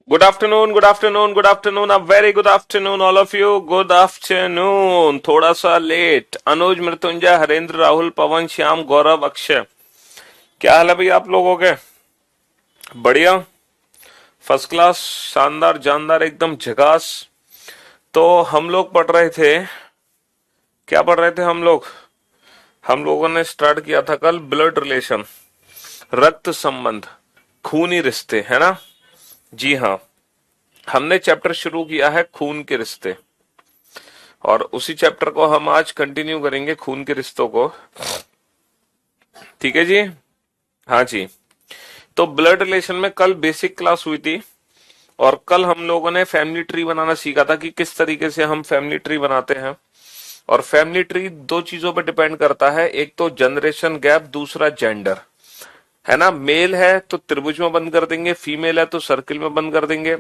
Good afternoon, good afternoon, good afternoon, a very good afternoon all of you. Good afternoon. थोड़ा सा late. अनुज, मृत्युंजय, हरेंद्र, राहुल, पवन, श्याम, गौरव, अक्षय। क्या हाल है भैया आप लोगों के? बढ़िया। First class. शानदार, जानदार, एकदम झकास। तो हम लोग पढ़ रहे थे। क्या पढ़ रहे थे हम लोग? हम लोगों ने स्टार्ट किया था कल ब्लड रिलेशन, रक्त संबंध, खूनी रिश्ते, है ना? जी हाँ। हमने चैप्टर शुरू किया है खून के रिश्ते, और उसी चैप्टर को हम आज कंटिन्यू करेंगे, खून के रिश्तों को। ठीक है जी। हाँ जी। तो ब्लड रिलेशन में कल बेसिक क्लास हुई थी, और कल हम लोगों ने फैमिली ट्री बनाना सीखा था कि किस तरीके से हम फैमिली ट्री बनाते हैं। और फैमिली ट्री दो चीजों पर डिपेंड करता है, एक तो जनरेशन गैप, दूसरा जेंडर। है ना? मेल है तो त्रिभुज में बंद कर देंगे, फीमेल है तो सर्किल में बंद कर देंगे।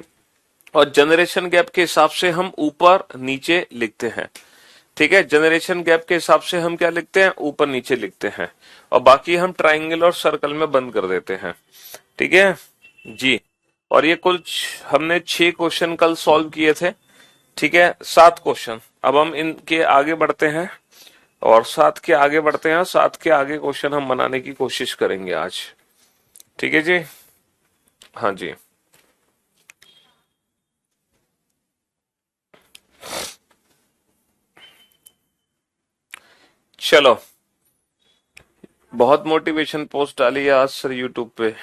और जनरेशन गैप के हिसाब से हम ऊपर नीचे लिखते हैं। ठीक है? जनरेशन गैप के हिसाब से हम क्या लिखते हैं? ऊपर नीचे लिखते हैं। और बाकी हम ट्राइंगल और सर्कल में बंद कर देते हैं। ठीक है जी। और ये कुछ हमने 6 क्वेश्चन कल सॉल्व किए थे। ठीक है? 7 क्वेश्चन। अब हम इनके आगे बढ़ते हैं, और 7 के आगे क्वेश्चन हम बनाने की कोशिश करेंगे आज। ठीक है जी। हाँ जी। चलो। बहुत मोटिवेशन पोस्ट डाली है आज सर यूट्यूब पे।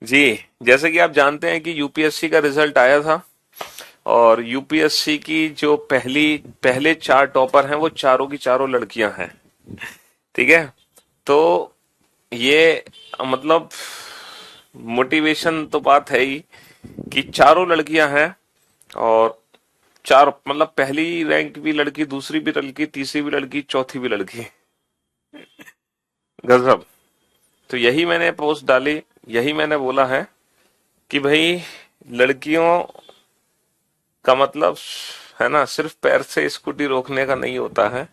जी। जैसे कि आप जानते हैं कि यूपीएससी का रिजल्ट आया था, और यूपीएससी की जो पहले 4 टॉपर हैं वो चारों की चारों लड़कियां हैं। ठीक है? तो ये मतलब मोटिवेशन तो बात है ही कि चारों लड़कियां हैं। और चार मतलब पहली रैंक भी लड़की, दूसरी भी लड़की, तीसरी भी लड़की, चौथी भी लड़की। गजब। तो यही मैंने पोस्ट डाली, यही मैंने बोला है कि भाई, लड़कियों का मतलब, है ना, सिर्फ पैर से स्कूटी रोकने का नहीं होता है।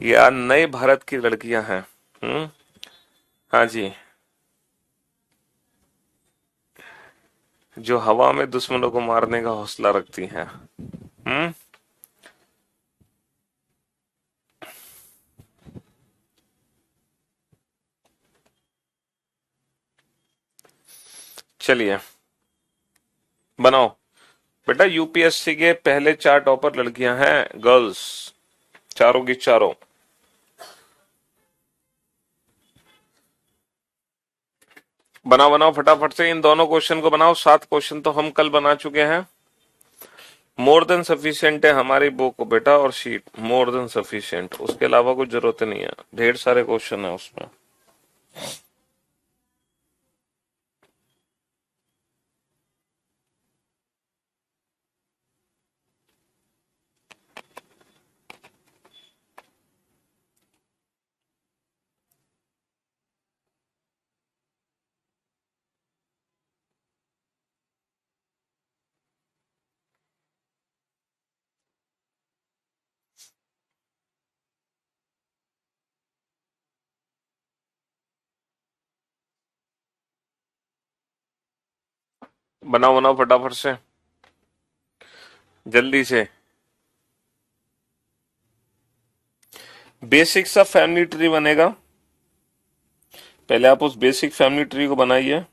या नए भारत की लड़कियां हैं। हम्म। हाँ जी। जो हवा में दुश्मनों को मारने का हौसला रखती हैं। हम्म। चलिए, बनाओ। बेटा, यूपीएससी के पहले 4 टॉपर लड़कियां हैं, गर्ल्स, चारों की चारों। बनाओ बनाओ फटाफट से, इन दोनों क्वेश्चन को बनाओ। 7 क्वेश्चन तो हम कल बना चुके हैं। मोर देन सफिशिएंट है हमारी बुक बेटा, और शीट मोर देन सफिशिएंट, उसके अलावा कुछ जरूरत नहीं है। ढेर सारे क्वेश्चन है उसमें। बनाओ बनाओ फटाफट से, जल्दी से। बेसिक सा फैमिली ट्री बनेगा। पहले आप उस बेसिक फैमिली ट्री को बनाइए।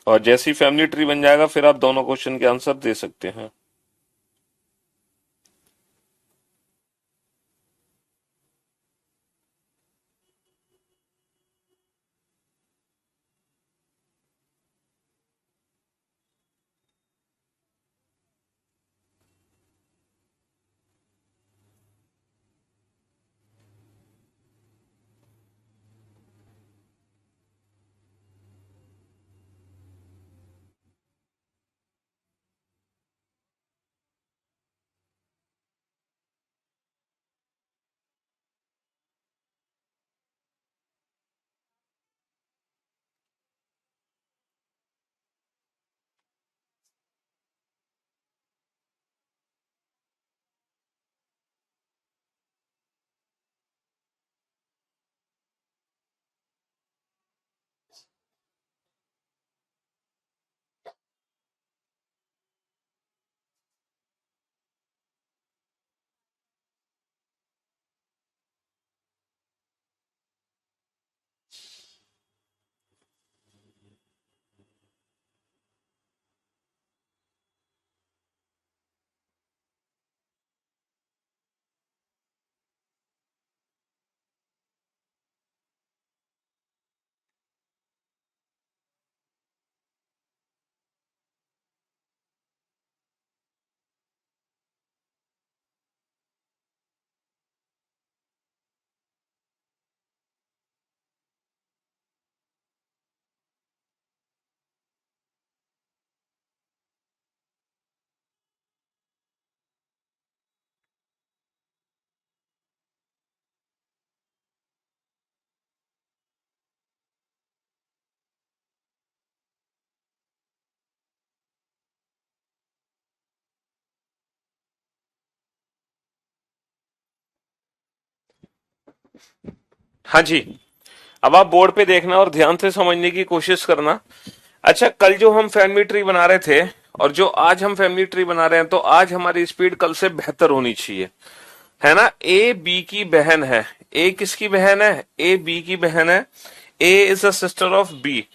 और जैसी फैमिली ट्री बन जाएगा, फिर आप दोनों क्वेश्चन के आंसर दे सकते हैं। हाँ जी, अब आप बोर्ड पे देखना और ध्यान से समझने की कोशिश करना। अच्छा, कल जो हम फैमिली ट्री बना रहे थे और जो आज हम फैमिली ट्री बना रहे हैं, तो आज हमारी स्पीड कल से बेहतर होनी चाहिए, है ना। ए बी की बहन है। ए किसकी बहन है? ए बी की बहन है। A is a sister of B.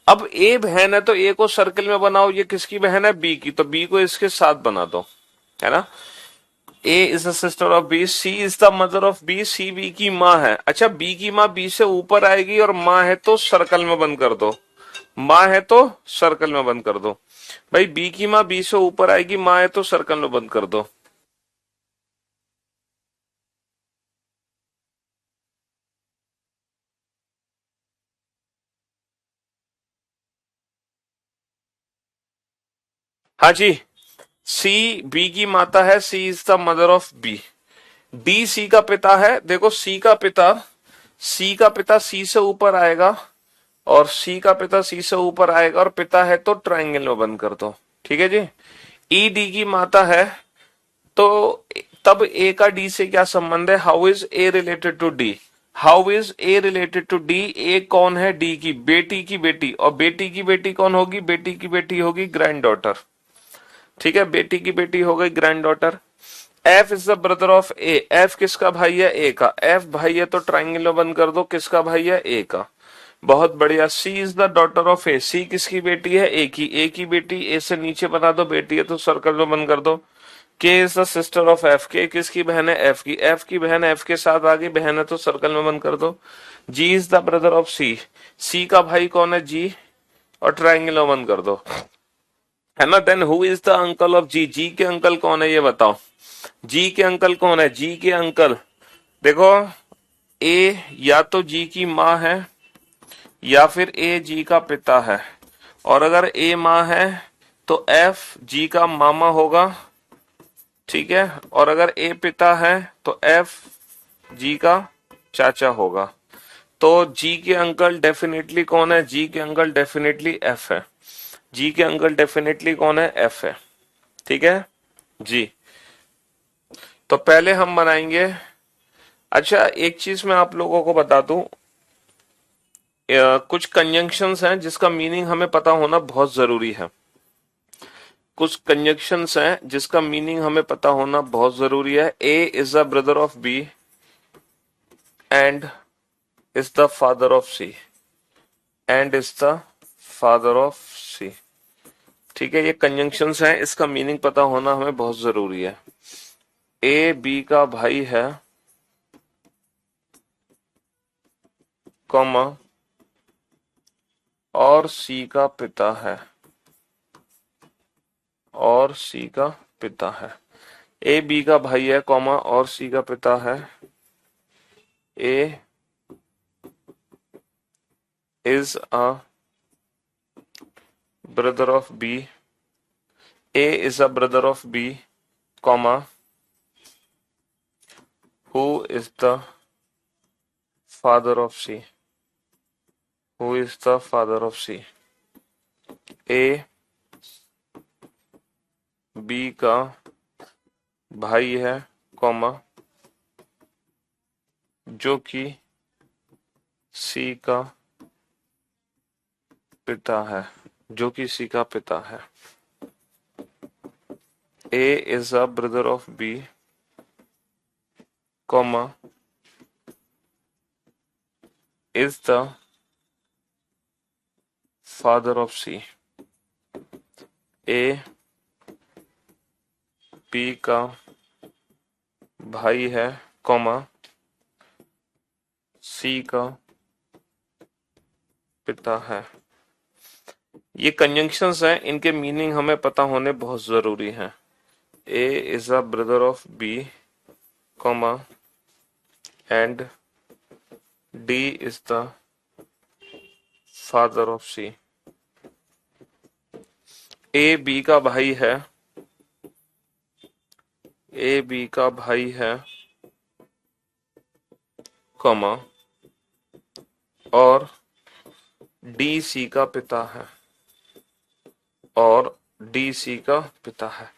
अब ए बहन है तो ए को सर्किल में बनाओ, ये किसकी बहन है? बी की, तो बी को इसके साथ बना दो, है ना। A is the sister of B, C is the mother of B, C B की माँ है। अच्छा, बी की माँ बी से ऊपर आएगी और माँ है तो सर्कल में बंद कर दो, माँ है तो सर्कल में बंद कर दो। भाई बी की माँ बी से ऊपर आएगी, माँ है तो सर्कल में बंद कर दो। हाँ जी, सी बी की माता है, C is the mother of B. D C का पिता है। देखो सी का पिता सी से ऊपर आएगा और सी का पिता सी से ऊपर आएगा और पिता है तो ट्रायंगल में बंद कर दो, ठीक है जी। ई डी की माता है, तो तब ए का डी से क्या संबंध है? How is A related to D? How is A related to D? A कौन है? डी की बेटी की बेटी, और बेटी की बेटी कौन होगी? बेटी की बेटी होगी ग्रैंड डॉटर, ठीक है, बेटी की बेटी हो गई grand daughter. F is the brother of A. F किसका भाई है? ए का। एफ भाई है तो ट्राइंगल में बंद कर दो, किसका भाई है? ए का। बहुत बढ़िया। सी is the daughter of A. सी किसकी बेटी है? ए की। ए की बेटी ए से नीचे बना दो, बेटी है तो सर्कल में बंद कर दो। के is the sister of F. के किसकी बहन है? एफ की। एफ की बहन एफ के साथ आ गई, बहन है तो सर्कल में बंद कर दो। जी is the brother of C. सी का भाई कौन है? जी, और ट्राइंगल में बंद कर दो, है ना। Then who is the uncle of G. G के अंकल कौन है ये बताओ? जी के अंकल कौन है? जी के अंकल देखो, ए या तो जी की माँ है या फिर ए जी का पिता है, और अगर ए माँ है तो एफ जी का मामा होगा, ठीक है, और अगर ए पिता है तो एफ जी का चाचा होगा। तो जी के अंकल डेफिनेटली कौन है? जी के अंकल डेफिनेटली एफ है। जी के अंकल डेफिनेटली कौन है? एफ है, ठीक है जी। तो पहले हम बनाएंगे। अच्छा, एक चीज मैं आप लोगों को बता दूं, कुछ कंजंक्शंस हैं जिसका मीनिंग हमें पता होना बहुत जरूरी है। कुछ कंजंक्शंस हैं जिसका मीनिंग हमें पता होना बहुत जरूरी है। A is the brother of B and is the father of C. And is the father of C, ठीक है। ये कंजंक्शंस हैं, इसका मीनिंग पता होना हमें बहुत जरूरी है। ए बी का भाई है, कॉमा, और सी का पिता है, और सी का पिता है। ए बी का भाई है, कॉमा, और सी का पिता है। A is a brother of B. A is a brother of B, comma, who is the father of C. Who is the father of C. A B का भाई है, कॉमा, जो कि सी का पिता है, जो कि सी का पिता है। A is a brother of B, comma, is the father of C. A B का भाई है, कॉमा, सी का पिता है। ये कंजंक्शंस हैं, इनके मीनिंग हमें पता होने बहुत जरूरी हैं। A is a brother of B, comma, and D is the father of C. A B का भाई है, ए बी का भाई है, कॉमा, और डी सी का पिता है, और डी सी का पिता है।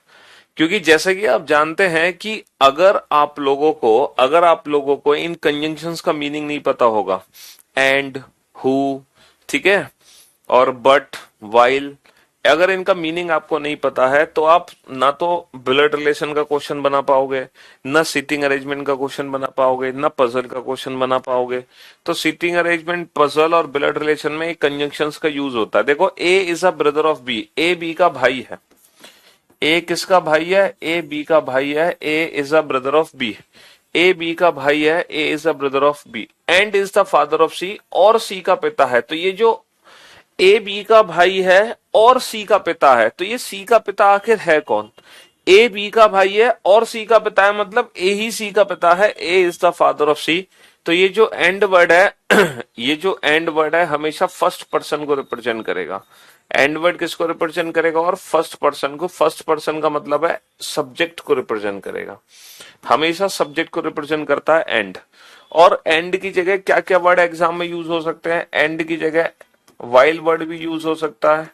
क्योंकि जैसे कि आप जानते हैं कि अगर आप लोगों को इन कंजंक्शंस का मीनिंग नहीं पता होगा, एंड, हु, ठीक है, और बट, वाइल, अगर इनका मीनिंग आपको नहीं पता है तो आप ना तो ब्लड रिलेशन का क्वेश्चन बना पाओगे, ना सीटिंग अरेंजमेंट का क्वेश्चन बना पाओगे, ना पजल का क्वेश्चन बना पाओगे। तो सीटिंग अरेंजमेंट, पजल और ब्लड रिलेशन में कंजंक्शंस का यूज होता है। देखो, A is a brother of B, A B का भाई है। ए किसका भाई है? ए बी का भाई है। A is a brother of B, A B का भाई है, A is a brother of B, and is the father of C, और सी का पिता है। तो ये जो ए बी का भाई है और सी का पिता है, तो ये सी का पिता आखिर है कौन? ए बी का भाई है और सी का पिता है, मतलब ए ही सी का पिता है, A is the father of C. तो ये जो एंड वर्ड है ये जो एंड वर्ड है हमेशा फर्स्ट पर्सन को रिप्रेजेंट करेगा। एंड वर्ड किसको रिप्रेजेंट करेगा? और फर्स्ट पर्सन को। फर्स्ट पर्सन का मतलब है सब्जेक्ट को रिप्रेजेंट करेगा, हमेशा सब्जेक्ट को रिप्रेजेंट करता है एंड। और एंड की जगह क्या क्या वर्ड एग्जाम में यूज हो सकते हैं? एंड की जगह वाइल वर्ड भी यूज हो सकता है,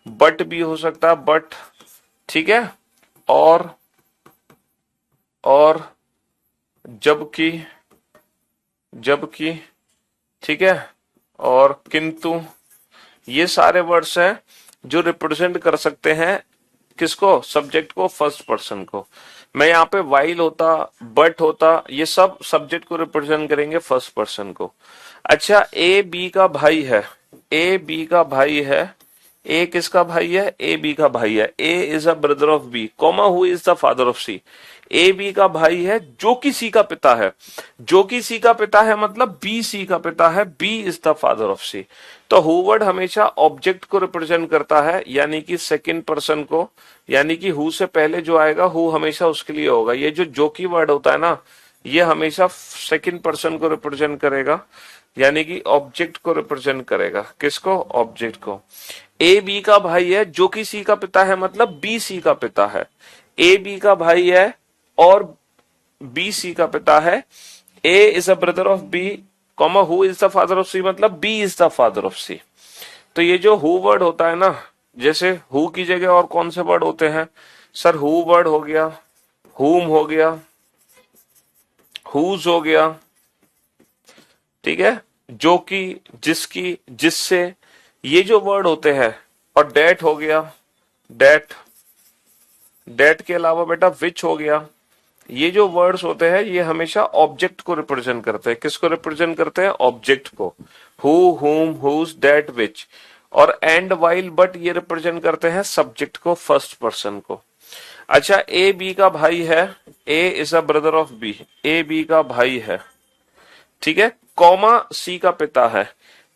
बट भी हो सकता है, बट, ठीक है, और और जबकि, जबकि, ठीक है, और किंतु, ये सारे वर्ड्स हैं जो रिप्रेजेंट कर सकते हैं किसको? सब्जेक्ट को, फर्स्ट पर्सन को। मैं यहाँ पे वाइल होता, बट होता, ये सब सब्जेक्ट को रिप्रेजेंट करेंगे, फर्स्ट पर्सन को। अच्छा, ए बी का भाई है, ए बी का भाई है, ए किसका भाई है? ए बी का भाई है। A is a brother of B, comma who is the father of C. A B का भाई है जो कि सी का पिता है, जो कि सी का पिता है मतलब बी सी का पिता है, B is the father of C. तो हु वर्ड हमेशा ऑब्जेक्ट को रिप्रेजेंट करता है, यानी कि सेकंड पर्सन को, यानी कि हु से पहले जो आएगा हु हमेशा उसके लिए होगा। ये जो की वर्ड होता है ना, ये हमेशा सेकंड पर्सन को रिप्रेजेंट करेगा, यानी कि ऑब्जेक्ट को रिप्रेजेंट करेगा। किसको? ऑब्जेक्ट को। ए बी का भाई है जो कि सी का पिता है, मतलब बी सी का पिता है। ए बी का भाई है और बी सी का पिता है। A is a brother of B, comma who is the father of C, मतलब B is the father of C. तो ये जो हु वर्ड होता है ना, जैसे हु की जगह और कौन से वर्ड होते हैं? सर, हु वर्ड हो गया, हुम हो गया, हुज हो गया, ठीक है, जो कि, जिसकी, जिससे, ये जो वर्ड होते हैं। और डेट हो गया, डेट, डेट के अलावा बेटा विच हो गया। ये जो वर्ड्स होते हैं ये हमेशा ऑब्जेक्ट को रिप्रेजेंट करते हैं। किसको रिप्रेजेंट करते हैं? ऑब्जेक्ट को। हु, हुम, हुज, डेट, विच। और एंड, वाइल, बट ये रिप्रेजेंट करते हैं सब्जेक्ट को, फर्स्ट पर्सन को। अच्छा, ए बी का भाई है, A is a brother of B, A B का भाई है, ठीक है, कॉमा सी का पिता है।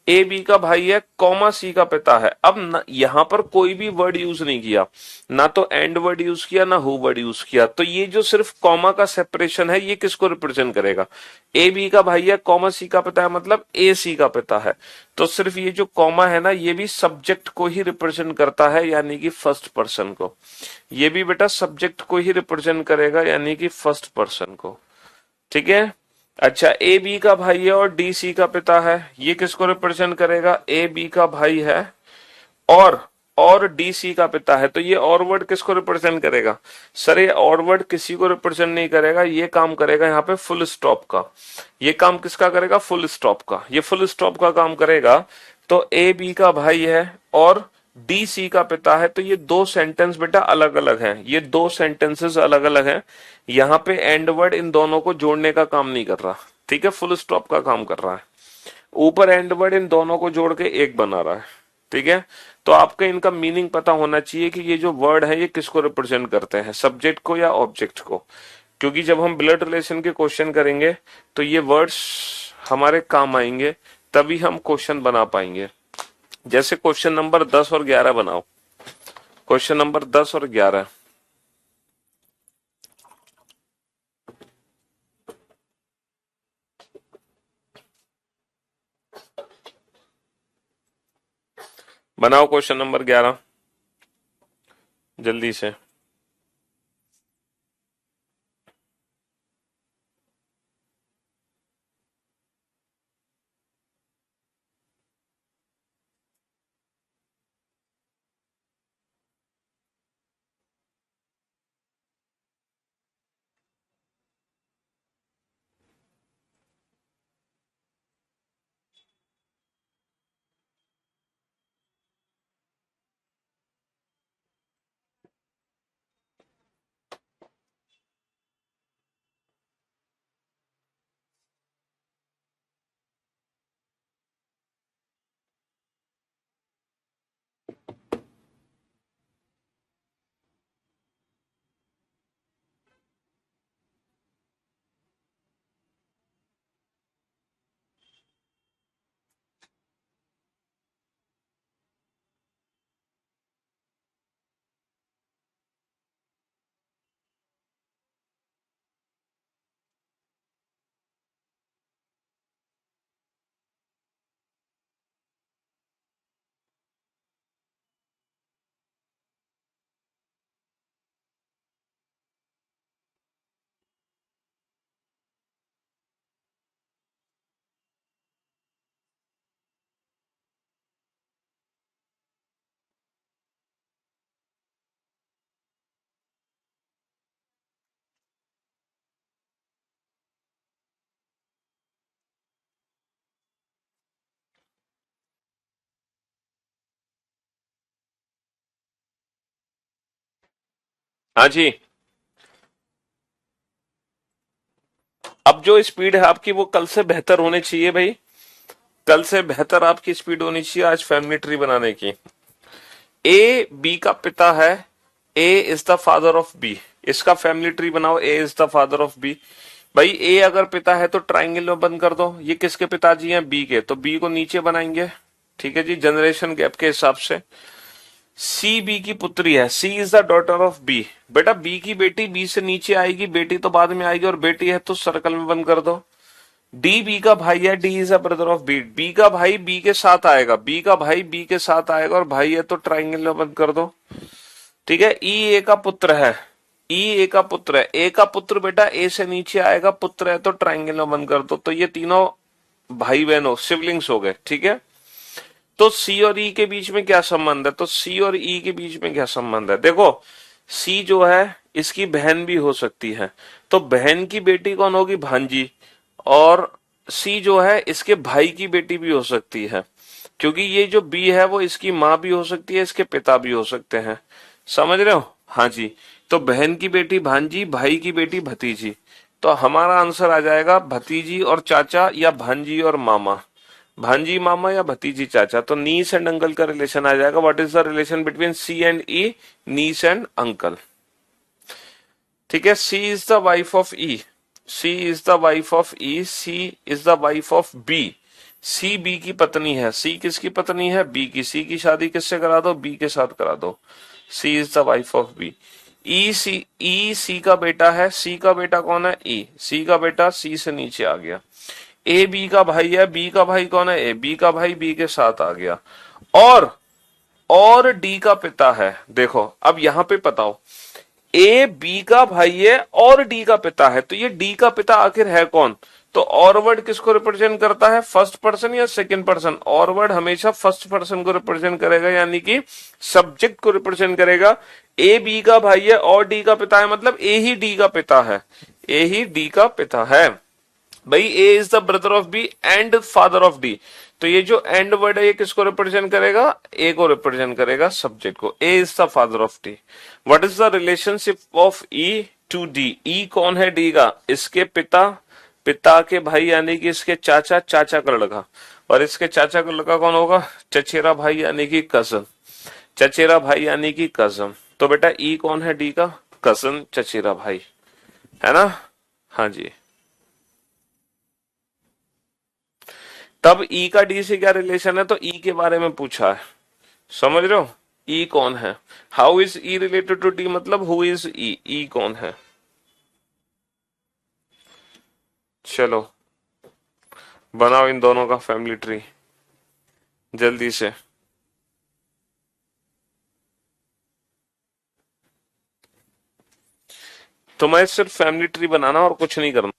ए बी का भाई है, कॉमा सी का पिता है। अब यहां पर कोई भी वर्ड यूज नहीं किया, ना तो एंड वर्ड यूज किया, ना हु वर्ड यूज किया। तो ये जो सिर्फ कॉमा का सेपरेशन है ये किसको रिप्रेजेंट करेगा? ए बी का भाई है, कॉमा सी का पिता है, मतलब ए सी का पिता है। तो सिर्फ ये जो कॉमा है ना, ये भी सब्जेक्ट को ही रिप्रेजेंट करता है, यानी कि फर्स्ट पर्सन को। ये भी बेटा सब्जेक्ट को ही रिप्रेजेंट करेगा, यानी कि फर्स्ट पर्सन को, ठीक है। अच्छा, ए बी का भाई है और डी सी का पिता है, ये किसको रिप्रेजेंट करेगा? ए बी का भाई है और डी सी का पिता है। तो ये और वर्ड किसको रिप्रेजेंट करेगा? सर, ये और वर्ड किसी को रिप्रेजेंट नहीं करेगा, ये काम करेगा यहाँ पे फुल स्टॉप का। ये काम किसका करेगा? फुल स्टॉप का। ये फुल स्टॉप का काम करेगा। तो ए बी का भाई है और डी सी का पिता है, तो ये दो सेंटेंस बेटा अलग अलग हैं, ये दो सेंटेंसेस अलग अलग हैं। यहाँ पे एंड वर्ड इन दोनों को जोड़ने का काम नहीं कर रहा, ठीक है, फुल स्टॉप का काम कर रहा है। ऊपर एंड वर्ड इन दोनों को जोड़ के एक बना रहा है, ठीक है। तो आपको इनका मीनिंग पता होना चाहिए कि ये जो वर्ड है ये किसको रिप्रेजेंट करते हैं, सब्जेक्ट को या ऑब्जेक्ट को। क्योंकि जब हम ब्लड रिलेशन के क्वेश्चन करेंगे तो ये वर्ड्स हमारे काम आएंगे, तभी हम क्वेश्चन बना पाएंगे। जैसे क्वेश्चन नंबर 10 और 11 बनाओ, क्वेश्चन नंबर 10 और 11 बनाओ, क्वेश्चन नंबर 11 जल्दी से। हाँ जी। अब जो स्पीड है आपकी वो कल से बेहतर होनी चाहिए भाई। कल से बेहतर आपकी स्पीड होनी चाहिए आज फैमिली ट्री बनाने की। ए बी का पिता है। A is the father of B. इसका फैमिली ट्री बनाओ। A is the father of B. भाई ए अगर पिता है तो ट्राइंगल में बंद कर दो। ये किसके पिताजी हैं? बी के। तो बी को नीचे बनाएंगे। ठीक है जी, जनरेशन गैप के हिसाब से। सी बी की पुत्री है। C is the daughter of B. बेटा बी की बेटी बी से नीचे आएगी, बेटी तो बाद में आएगी, और बेटी है तो सर्कल में बंद कर दो। डी बी का भाई है। D is a brother of B. B का भाई बी के साथ आएगा। बी का भाई बी के साथ आएगा, और भाई है तो ट्राइंगल में बंद कर दो। ठीक है। ई ए का पुत्र है। ई ए का पुत्र है। ए का पुत्र बेटा ए से नीचे आएगा, पुत्र है तो ट्राइंगल में बंद कर दो। तो ये तीनों भाई बहन हो, सिबलिंग्स हो गए। ठीक है। तो सी और ई के बीच में क्या संबंध है? तो सी और ई के बीच में क्या संबंध है? देखो, सी जो है इसकी बहन भी हो सकती है, तो बहन की बेटी कौन होगी? भांजी। और सी जो है इसके भाई की बेटी भी हो सकती है, क्योंकि ये जो बी है वो इसकी माँ भी हो सकती है, इसके पिता भी हो सकते हैं। समझ रहे हो? हाँ जी। तो बहन की बेटी भांजी, भाई की बेटी भतीजी। तो हमारा आंसर आ जाएगा भतीजी और चाचा, या भांजी और मामा। भांजी मामा या भतीजी चाचा। तो नीस एंड अंकल का रिलेशन आ जाएगा। What is the relation between C and E? Niece and uncle. ठीक है। C is the wife of E. C is the wife of E. C is the wife of B. C B की पत्नी है। सी किसकी पत्नी है? B की। सी की शादी किससे करा दो? बी के साथ करा दो। C is the wife of B. E C का बेटा है। सी का बेटा कौन है? ई। सी का बेटा सी से नीचे आ गया। ए बी का भाई है। बी का भाई कौन है? ए। बी का भाई बी के साथ आ गया। और और डी का पिता है। देखो अब यहां पे बताओ, ए बी का भाई है और डी का पिता है, तो ये डी का पिता आखिर है कौन? तो और वर्ड किसको रिप्रेजेंट करता है? फर्स्ट पर्सन या सेकंड पर्सन? और वर्ड हमेशा फर्स्ट पर्सन को रिप्रेजेंट करेगा, यानी कि सब्जेक्ट को रिप्रेजेंट करेगा। ए बी का भाई है और डी का पिता है, मतलब ए ही डी का पिता है। ए ही डी का पिता है। भाई A is the brother of B and father of D. तो ये जो एंड वर्ड है ये किसको रिप्रेजेंट करेगा? ए को रिप्रेजेंट करेगा, सब्जेक्ट को। A is the father of D. What is the relationship of E to D? E कौन है डी का? इसके पिता, पिता के भाई यानी कि इसके चाचा, चाचा का लड़का। और इसके चाचा का लड़का कौन होगा? चचेरा भाई यानी कि कजन। चचेरा भाई यानी कि कजन। तो बेटा ई कौन है डी का? कजन, चचेरा भाई। है ना? हाँ जी। तब ई का डी से क्या रिलेशन है? तो ई के बारे में पूछा है। समझ रहे हो? ई कौन है? How is E related to D, मतलब हु इज ई। ई कौन है? चलो बनाओ इन दोनों का फैमिली ट्री जल्दी से। तुम्हें सिर्फ फैमिली ट्री बनाना और कुछ नहीं करना।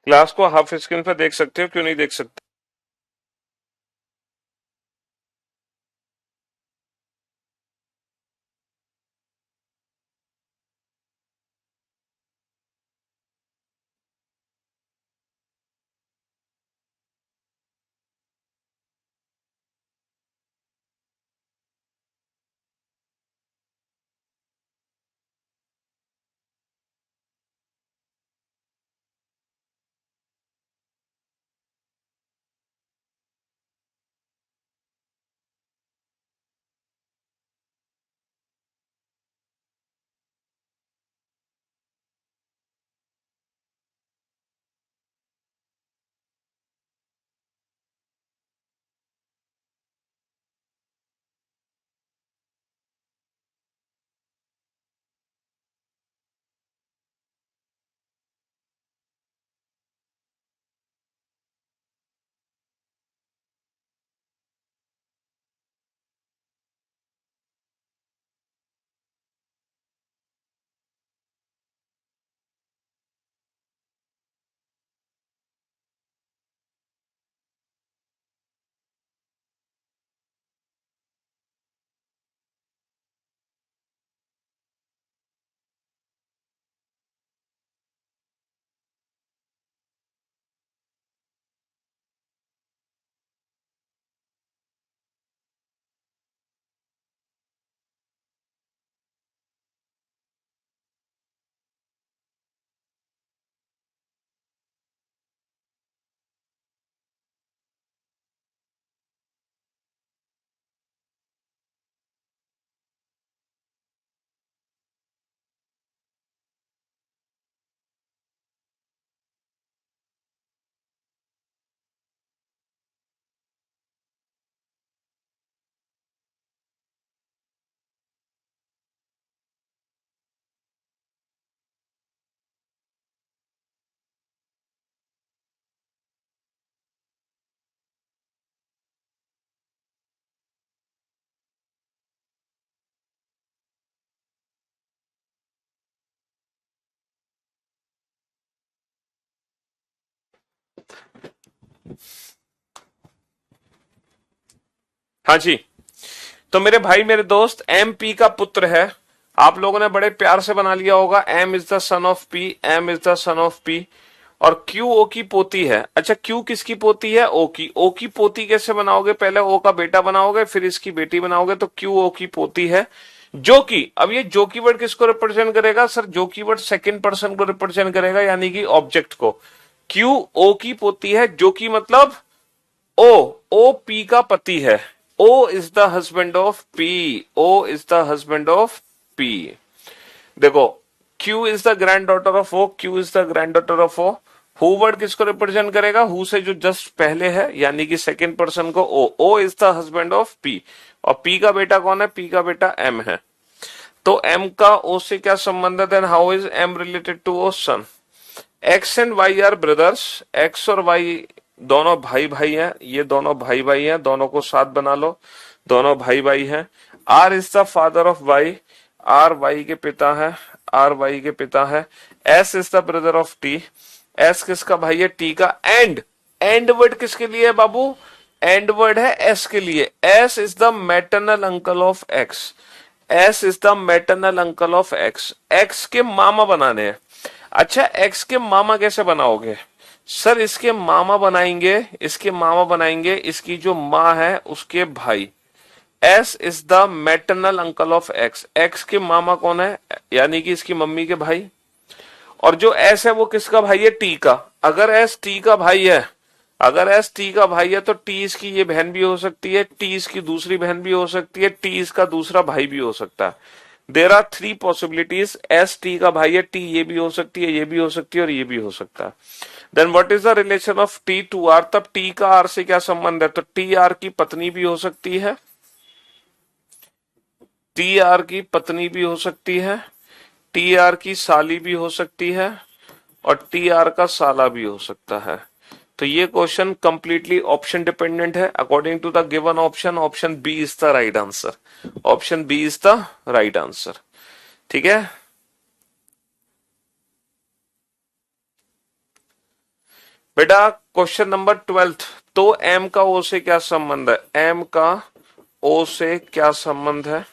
क्लास को हाफ स्क्रीन पे देख सकते हो, क्यों नहीं देख सकते? हाँ जी। तो मेरे भाई मेरे दोस्त, एम पी का पुत्र है। आप लोगों ने बड़े प्यार से बना लिया होगा, M is the son of P, M is the son of P. और क्यू ओ की पोती है। अच्छा, क्यू किसकी पोती है? ओ की। ओ की पोती कैसे बनाओगे? पहले ओ का बेटा बनाओगे, फिर इसकी बेटी बनाओगे, तो क्यू ओ की पोती है। जो कि, अब ये जो की वर्ड किसको रिप्रेजेंट करेगा सर? जो की वर्ड सेकंड पर्सन को रिप्रेजेंट करेगा, यानी कि ऑब्जेक्ट को। क्यू ओ की पोती है, जो कि मतलब ओ, ओ पी का पति है। O is the husband of P. O is the husband of P. देखो, Q is the granddaughter of O, Q is the granddaughter of O. Who word किसको रिप्रेजेंट करेगा? Who से जो just पहले है, यानी कि second person को O. O is the husband of P. और पी का बेटा कौन है? पी का बेटा एम है। तो एम का ओ से क्या संबंध है? Then how is M related to O son? X and Y are brothers. X और वाई दोनों भाई भाई हैं। ये दोनों भाई भाई हैं, दोनों को साथ बना लो, दोनों भाई भाई हैं। R is the father of Y. R Y के पिता है। आर वाई के पिता है। S is the brother of T. S किसका भाई है? टी का। एंड, एंड वर्ड किसके लिए है बाबू? एंड वर्ड है एस के लिए। S is the maternal uncle of x. S is the maternal uncle of x. X के मामा बनाने हैं। अच्छा, एक्स के मामा कैसे बनाओगे? सर, इसके मामा बनाएंगे, इसके मामा बनाएंगे इसकी जो माँ है उसके भाई। S is the maternal uncle of x. X के मामा कौन है? यानी कि इसकी मम्मी के भाई। और जो एस है वो किसका भाई है? टी का। अगर एस टी का भाई है, अगर एस टी का भाई है, तो टी इसकी ये बहन भी हो सकती है, टी इसकी दूसरी बहन भी हो सकती है, टी इसका दूसरा भाई भी हो सकता है। There are three possibilities. S T का भाई है, टी ये भी हो सकती है, ये भी हो सकती है, और ये भी हो सकता है। Then what is the relation of T to R? तब टी का आर से क्या संबंध है? तो टी आर की पत्नी भी हो सकती है, टी आर की पत्नी भी हो सकती है, टी आर की साली भी हो सकती है, और टी आर का साला भी हो सकता है। तो ये क्वेश्चन कंप्लीटली ऑप्शन डिपेंडेंट है। According to the given option, option B is the right answer. Option B is the right answer. ठीक है। बेटा क्वेश्चन नंबर 12। तो एम का ओ से क्या संबंध है, एम का ओ से क्या संबंध है,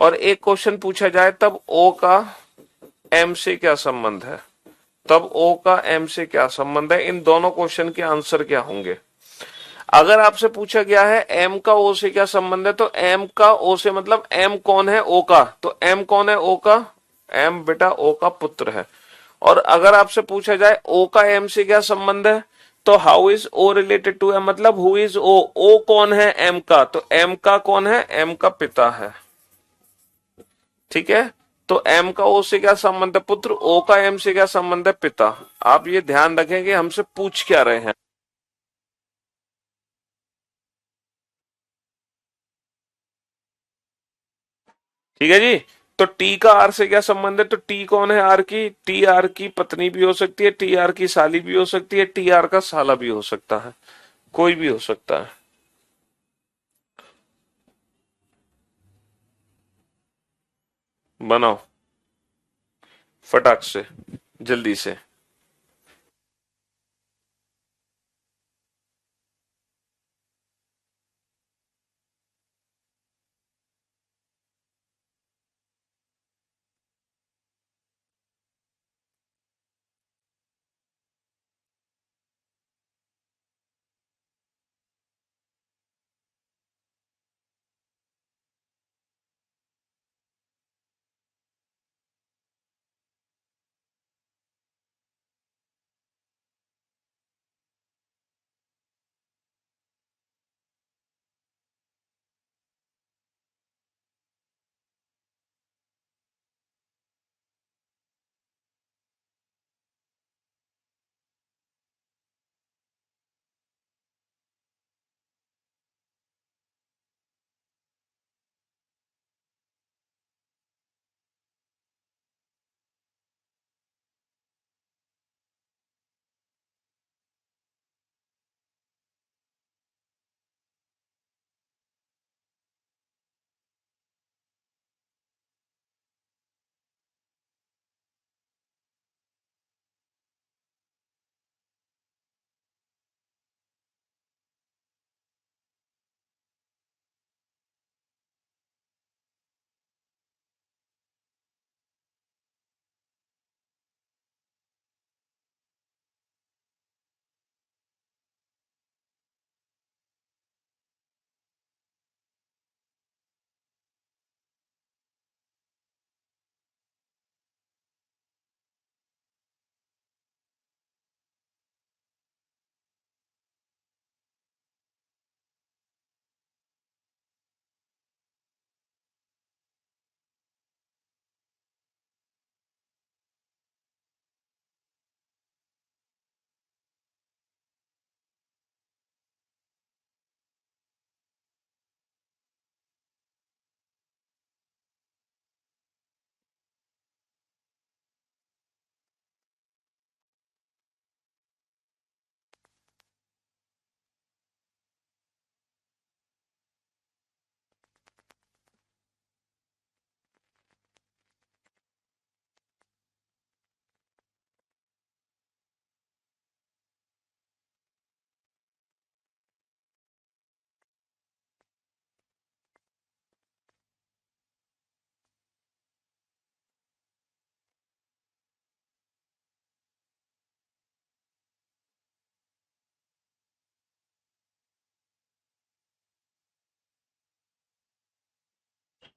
और एक क्वेश्चन पूछा जाए तब ओ का एम से क्या संबंध है, तब ओ का एम से क्या संबंध है, इन दोनों क्वेश्चन के आंसर क्या होंगे। अगर आपसे पूछा गया है एम का ओ से क्या संबंध है, तो एम का ओ से मतलब एम कौन है ओ का, तो एम कौन है ओ का, एम बेटा ओ का पुत्र है। और अगर आपसे पूछा जाए ओ का एम से क्या संबंध है, तो how is O related to M, मतलब हु इज ओ कौन है एम का, तो एम का कौन है, एम का पिता है। ठीक है, तो एम का ओ से क्या संबंध है, पुत्र, ओ का एम से क्या संबंध है, पिता। आप ये ध्यान रखें कि हमसे पूछ क्या रहे हैं। ठीक है जी। तो टी का आर से क्या संबंध है, तो टी कौन है आर की, टी आर की पत्नी भी हो सकती है, टी आर की साली भी हो सकती है, टी आर का साला भी हो सकता है, कोई भी हो सकता है। बनाओ फटाक से, जल्दी से।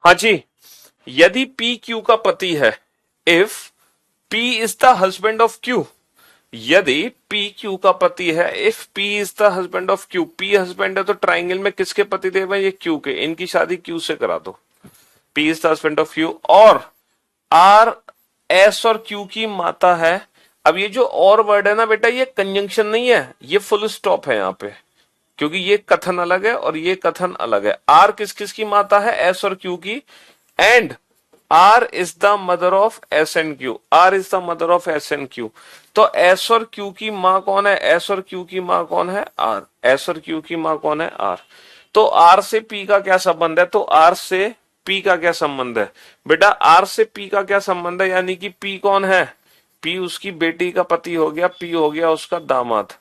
हाँ जी, यदि पी क्यू का पति है, if P is the husband of Q, यदि पी क्यू का पति है, if P is the husband of Q, P husband है तो ट्राइंगल में किसके पति देव है, ये क्यू के, इनकी शादी क्यू से करा दो, P is the husband of Q. और आर एस और क्यू की माता है। अब ये जो और वर्ड है ना बेटा, ये कंजंक्शन नहीं है, ये फुल स्टॉप है यहाँ पे, क्योंकि ये कथन अलग है और ये कथन अलग है। आर किस किस की माता है, एस और क्यू की, and R is the mother of S and Q, R is the mother of S and Q. तो एस और क्यू की माँ कौन है, एस और क्यू की माँ कौन है, आर, एस और क्यू की माँ कौन है, आर। तो आर से पी का क्या संबंध है, तो आर से पी का क्या संबंध है, बेटा आर से पी का क्या संबंध है, यानी कि पी कौन है, पी उसकी बेटी का पति हो गया, पी हो गया उसका दामाद।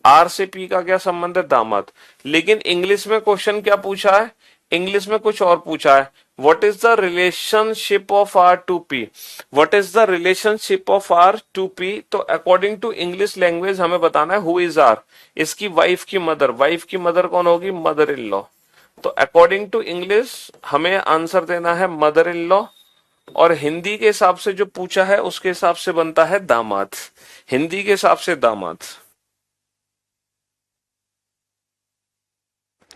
आर से पी का क्या संबंध है? दामाद। लेकिन इंग्लिश में क्वेश्चन क्या पूछा है? इंग्लिश में कुछ और पूछा है। What is the relationship of R to P? What is the relationship of R to P? तो अकॉर्डिंग टू इंग्लिश लैंग्वेज हमें बताना है हु इज आर, इसकी वाइफ की मदर। वाइफ की मदर कौन होगी? Mother in law. तो अकॉर्डिंग टू इंग्लिश हमें आंसर देना है मदर इन लॉ, और हिंदी के हिसाब से जो पूछा है उसके हिसाब से बनता है दामाद। हिंदी के हिसाब से दामाद,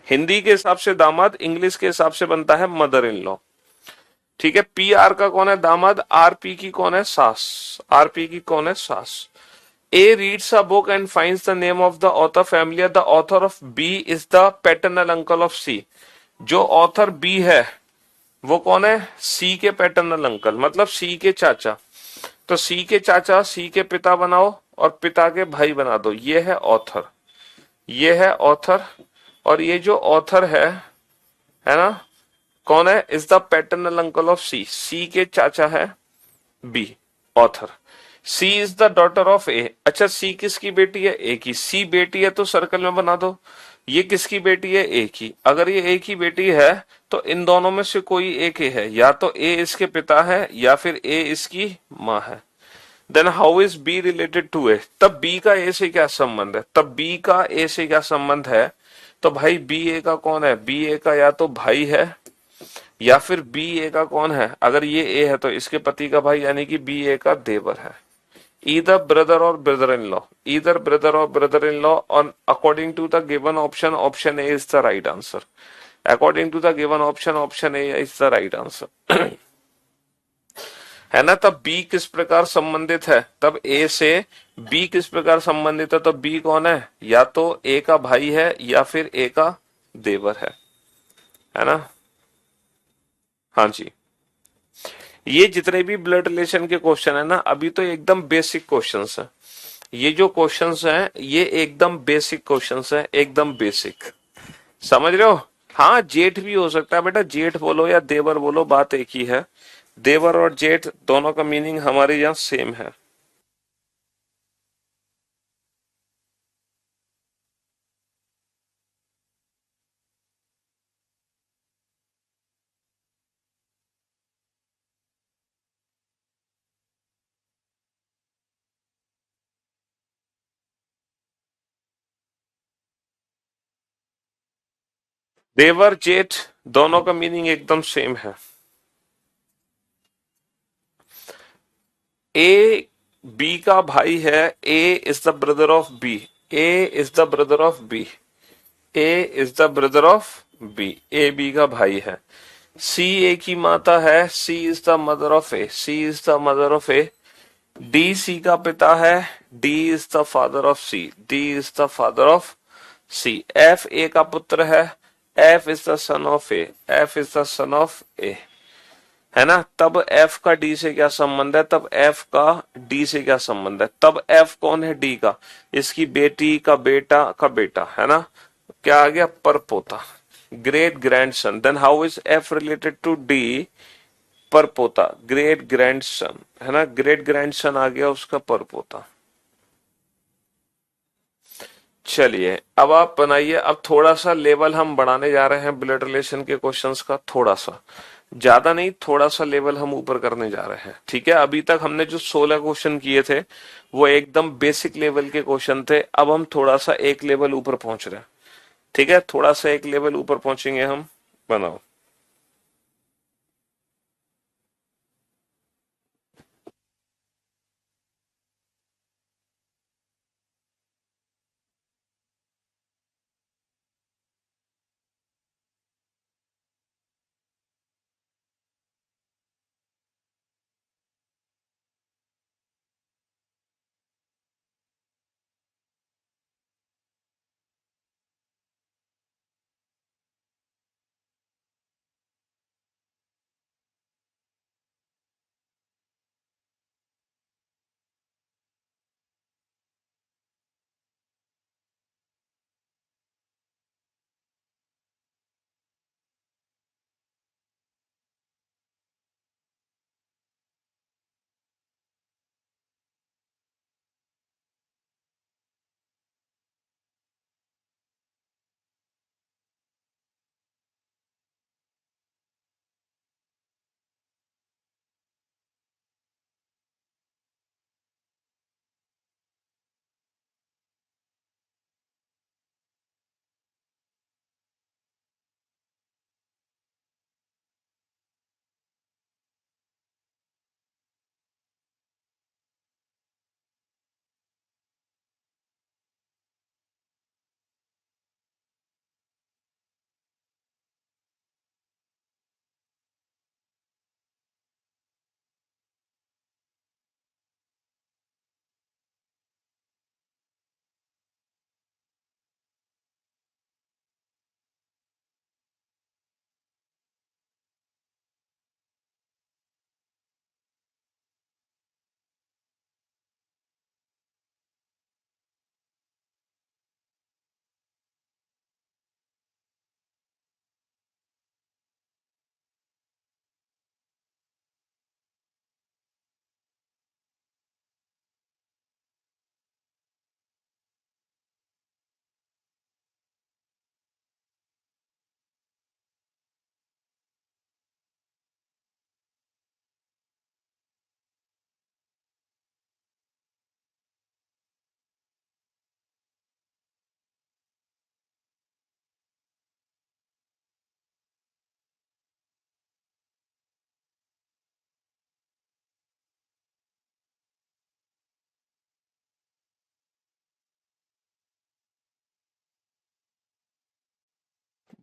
हिंदी के हिसाब से दामाद, इंग्लिश के हिसाब से बनता है मदर इन लॉ। ठीक है, पी आर का कौन है? दामाद। आर पी की कौन है? सास। आर पी की कौन है? सास। A reads a book and finds the name of the author familiar, the author of B is the paternal uncle of C. जो ऑथर बी है वो कौन है? सी के पैटर्नल अंकल, मतलब सी के चाचा। तो सी के चाचा सी के पिता बनाओ और पिता के भाई बना दो, ये है ऑथर। ये है ऑथर, और ये जो ऑथर है ना, कौन है? Is the paternal uncle of C. C के चाचा है B, author. C is the daughter of A. अच्छा, सी किसकी बेटी है? ए की। सी बेटी है तो सर्कल में बना दो। ये किसकी बेटी है? ए की। अगर ये ए की बेटी है तो इन दोनों में से कोई एक ही है, या तो ए इसके पिता है या फिर ए इसकी माँ है। Then how is B related to A? तब बी का ए से क्या संबंध है? तब बी का ए से क्या संबंध है? तो भाई बी ए का कौन है? बी ए का या तो भाई है या फिर बी ए का कौन है? अगर ये ए है तो इसके पति का भाई, यानी कि बी ए का देवर है। either brother or brother-in-law, either brother or brother-in-law, on according to the given option, option A is the right answer. According to the given option, option A is the right answer. है ना? तब B किस प्रकार संबंधित है? तब A से B किस प्रकार संबंधित है? तो B कौन है? या तो A का भाई है या फिर A का देवर है ना? हाँ जी। ये जितने भी ब्लड रिलेशन के क्वेश्चन है ना, अभी तो एकदम बेसिक क्वेश्चंस है। ये जो क्वेश्चंस हैं ये एकदम बेसिक क्वेश्चंस हैं, एकदम बेसिक। समझ रहे हो? हाँ, जेठ भी हो सकता है बेटा, जेठ बोलो या देवर बोलो, बात एक ही है। देवर और जेठ दोनों का मीनिंग हमारे यहाँ सेम है। देवर जेठ दोनों का मीनिंग एकदम सेम है। ए बी का भाई है। A is the brother of B. A is the brother of B. A is the brother of B. A B का भाई है। सी ए की माता है। C is the mother of A. C is the mother of A. D C का पिता है। D is the father of C. D is the father of C. F A का पुत्र है। F is the son of A. F is the son of A. है ना? तब F का डी से क्या संबंध है? तब एफ का डी से क्या संबंध है? तब एफ कौन है? डी का। इसकी बेटी का बेटा का बेटा, है ना? क्या आ गया? पर पोता, great grandson. Then how is F related to D? पर पोता, ग्रेट ग्रैंडसन, है ना? ग्रेट ग्रैंडसन आ गया उसका पर पोता। चलिए अब आप बनाइए। अब थोड़ा सा लेवल हम बढ़ाने जा रहे हैं ब्लड रिलेशन के क्वेश्चंस का, थोड़ा सा, ज्यादा नहीं, थोड़ा सा लेवल हम ऊपर करने जा रहे हैं। ठीक है, अभी तक हमने जो 16 क्वेश्चन किए थे वो एकदम बेसिक लेवल के क्वेश्चन थे। अब हम थोड़ा सा एक लेवल ऊपर पहुंच रहे हैं। ठीक है, थोड़ा सा एक लेवल ऊपर पहुंचेंगे हम। बनाओ।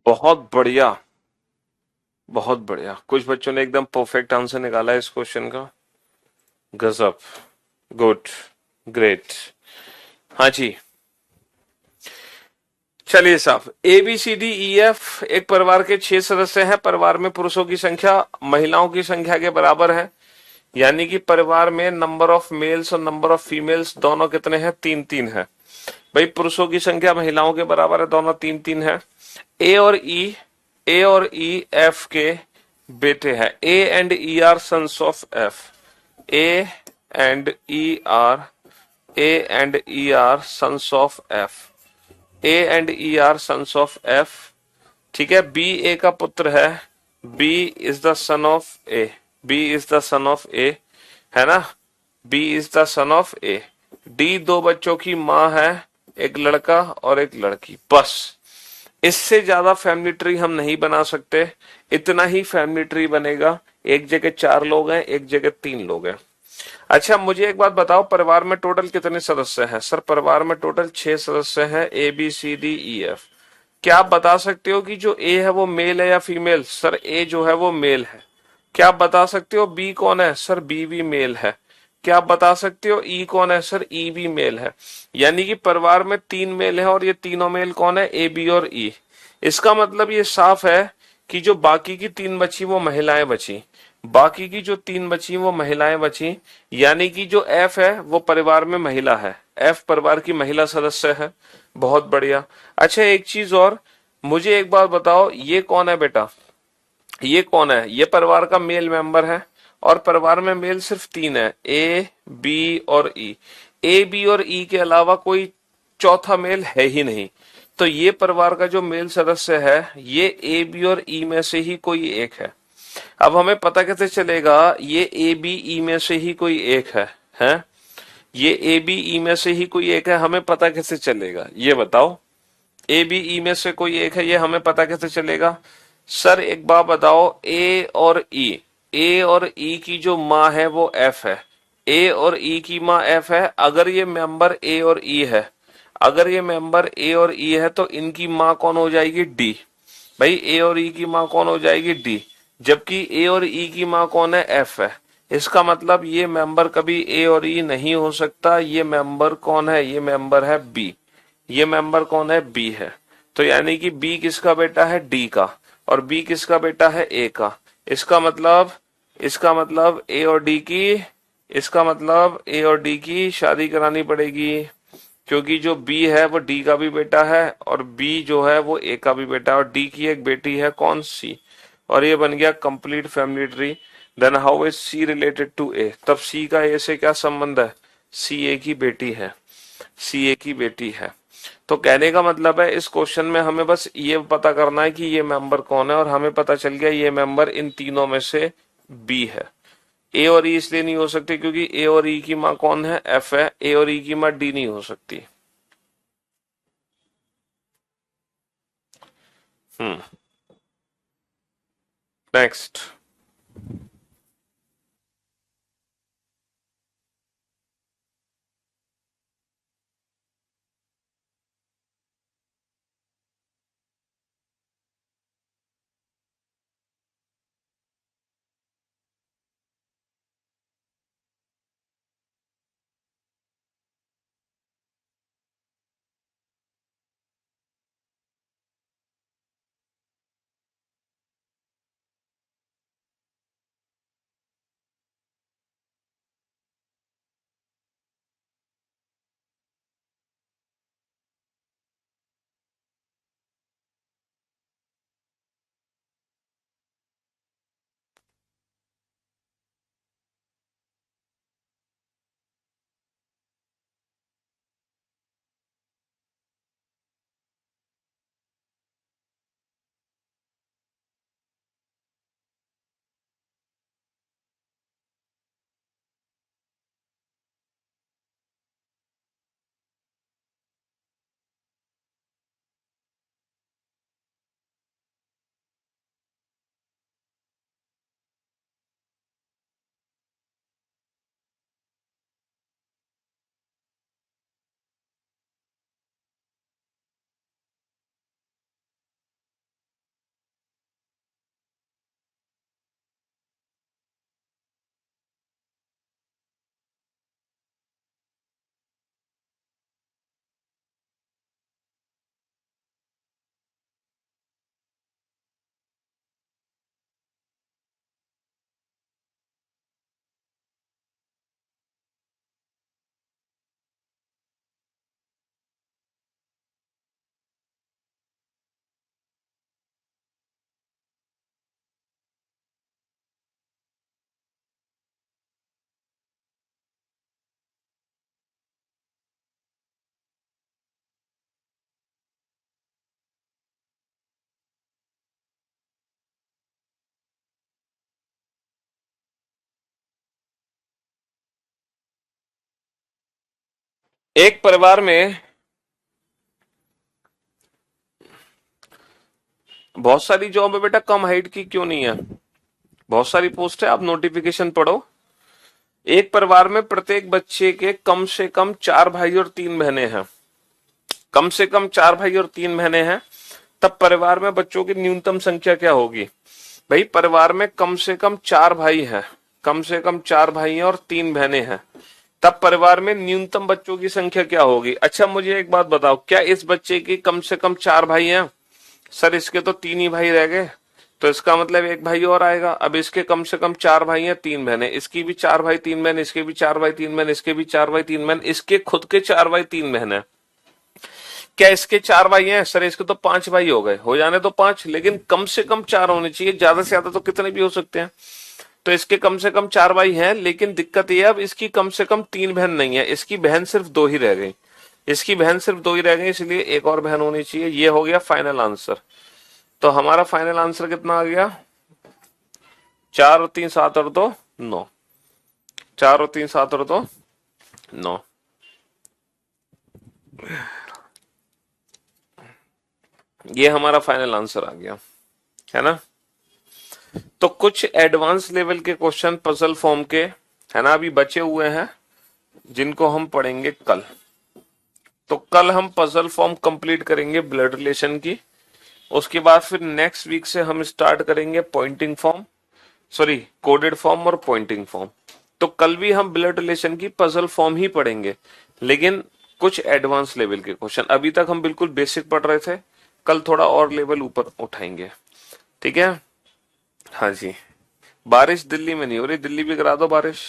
बहुत बढ़िया, बहुत बढ़िया। कुछ बच्चों ने एकदम परफेक्ट आंसर निकाला है इस क्वेश्चन का। गजब। गुड। ग्रेट। हाँ जी। चलिए साहब, A B C D E F एक परिवार के 6 सदस्य हैं। परिवार में पुरुषों की संख्या महिलाओं की संख्या के बराबर है। यानी कि परिवार में नंबर ऑफ मेल्स और नंबर ऑफ फीमेल्स दोनों कितने हैं? 3-3 है। भाई पुरुषों की संख्या महिलाओं के बराबर है, दोनों 3-3 है। ए और ई, ए और ई एफ के बेटे हैं। A and E are sons of F. A and E are, A and E are sons of F. A and E are sons of F. ठीक है। बी ए का पुत्र है। B is the son of A. B is the son of A, है ना? B is the son of A. D दो बच्चों की माँ है, एक लड़का और एक लड़की। बस, इससे ज्यादा फैमिली ट्री हम नहीं बना सकते। इतना ही फैमिली ट्री बनेगा। एक जगह 4 लोग हैं, एक जगह 3 लोग हैं। अच्छा, मुझे एक बात बताओ, परिवार में टोटल कितने सदस्य हैं? सर परिवार में टोटल 6 सदस्य हैं, A B C D E F. क्या आप बता सकते हो कि जो ए है वो मेल है या फीमेल? सर ए जो है वो मेल है। क्या आप बता सकते हो बी कौन है? सर बी भी मेल है। क्या आप बता सकते हो ई कौन है? सर ई भी मेल है। यानी कि परिवार में 3 मेल है और ये तीनों मेल कौन है? ए बी और ई। इसका मतलब ये साफ है कि जो बाकी की 3 बची वो महिलाएं बची। बाकी की जो 3 बची वो महिलाएं बची। यानी कि जो एफ है वो परिवार में महिला है। एफ परिवार की महिला सदस्य है। बहुत बढ़िया। अच्छा, एक चीज और, मुझे एक बात बताओ, ये कौन है बेटा? ये कौन है? ये परिवार का मेल मेंबर है। और परिवार में मेल सिर्फ 3 है, ए बी और ई। ए बी और ई के अलावा कोई चौथा मेल है ही नहीं। तो ये परिवार का जो मेल सदस्य है ये ए बी और ई में से ही कोई एक है। अब हमें पता कैसे चलेगा ये ए बी ई में से ही कोई एक है? हैं? ये ए बी ई में से ही कोई एक है, हमें पता कैसे चलेगा ये बताओ? ए बी ई में से कोई एक है, ये हमें पता कैसे चलेगा? सर एक बात बताओ, ए और ई, ए और ई की जो माँ है वो एफ है। ए और ई की माँ एफ है। अगर ये मेंबर ए और ई है, अगर ये मेंबर ए और ई है तो इनकी माँ कौन हो जाएगी? डी। भाई ए और ई की माँ कौन हो जाएगी? डी। जबकि ए और ई की माँ कौन है? एफ है। इसका मतलब ये मेंबर कभी ए और ई नहीं हो सकता। ये मेंबर कौन है? ये मेंबर है बी। ये मेंबर कौन है? बी है। तो यानी कि बी किसका बेटा है? डी का। और बी किसका बेटा है? ए का। इसका मतलब, इसका मतलब ए और डी की, इसका मतलब ए और डी की शादी करानी पड़ेगी। क्योंकि जो बी है वो डी का भी बेटा है और बी जो है वो ए का भी बेटा है और डी की एक बेटी है कौन? सी। और ये बन गया complete family tree. Then how is C related to A? तब सी का ए से क्या संबंध है? सी ए की बेटी है। सी ए की बेटी है। तो कहने का मतलब है इस क्वेश्चन में हमें बस ये पता करना है कि ये मेंबर कौन है और हमें पता चल गया ये मेंबर इन तीनों में से बी है। ए और ई इसलिए नहीं हो सकती क्योंकि ए और ई की माँ कौन है? एफ है। ए और ई की माँ डी नहीं हो सकती। हम्म। नेक्स्ट। एक परिवार में बहुत सारी जॉब है बेटा, कम हाइट की क्यों नहीं है? बहुत सारी पोस्ट है, आप नोटिफिकेशन पढ़ो। एक परिवार में प्रत्येक बच्चे के कम से कम 4 भाई और 3 बहनें हैं। कम से कम 4 भाई और 3 बहनें हैं, तब परिवार में बच्चों की न्यूनतम संख्या क्या होगी? भाई परिवार में कम से कम 4 भाई हैं, कम से कम 4 भाई हैं और 3 बहनें हैं, तब परिवार में न्यूनतम बच्चों की संख्या क्या होगी? अच्छा मुझे एक बात बताओ, क्या इस बच्चे की कम से कम 4 भाई हैं? सर इसके तो 3 ही भाई रह गए, तो इसका मतलब एक भाई और आएगा। अब इसके कम से कम 4 भाई हैं, 3 बहनें, इसकी भी 4 भाई 3 बहन, इसके भी 4 भाई 3 बहन, इसके भी 4 भाई 3 बहन, इसके खुद के 4 भाई 3 बहन है। क्या इसके 4 भाई हैं? सर इसके तो 5 भाई हो गए, हो जाने तो 5, लेकिन कम से कम 4 होने चाहिए, ज्यादा से ज्यादा तो कितने भी हो सकते हैं। तो इसके कम से कम 4 भाई हैं, लेकिन दिक्कत ये है अब इसकी कम से कम 3 बहन नहीं है, इसकी बहन सिर्फ 2 ही रह गई। इसकी बहन सिर्फ 2 ही रह गई, इसलिए एक और बहन होनी चाहिए। ये हो गया फाइनल आंसर। तो हमारा फाइनल आंसर कितना आ गया? 4 और 3 7 और 2 9। 4 और 3 7 और 2 9। ये हमारा फाइनल आंसर आ गया, है ना? तो कुछ एडवांस लेवल के क्वेश्चन पजल फॉर्म के, है ना, अभी बचे हुए हैं, जिनको हम पढ़ेंगे कल। तो कल हम पजल फॉर्म कंप्लीट करेंगे ब्लड रिलेशन की। उसके बाद फिर नेक्स्ट वीक से हम स्टार्ट करेंगे pointing form, sorry coded form और पॉइंटिंग फॉर्म। तो कल भी हम ब्लड रिलेशन की पजल फॉर्म ही पढ़ेंगे, लेकिन कुछ एडवांस लेवल के क्वेश्चन। अभी तक हम बिल्कुल बेसिक पढ़ रहे थे, कल थोड़ा और लेवल ऊपर उठाएंगे। ठीक है? हाँ जी। बारिश दिल्ली में नहीं हो रही, दिल्ली भी करा दो बारिश।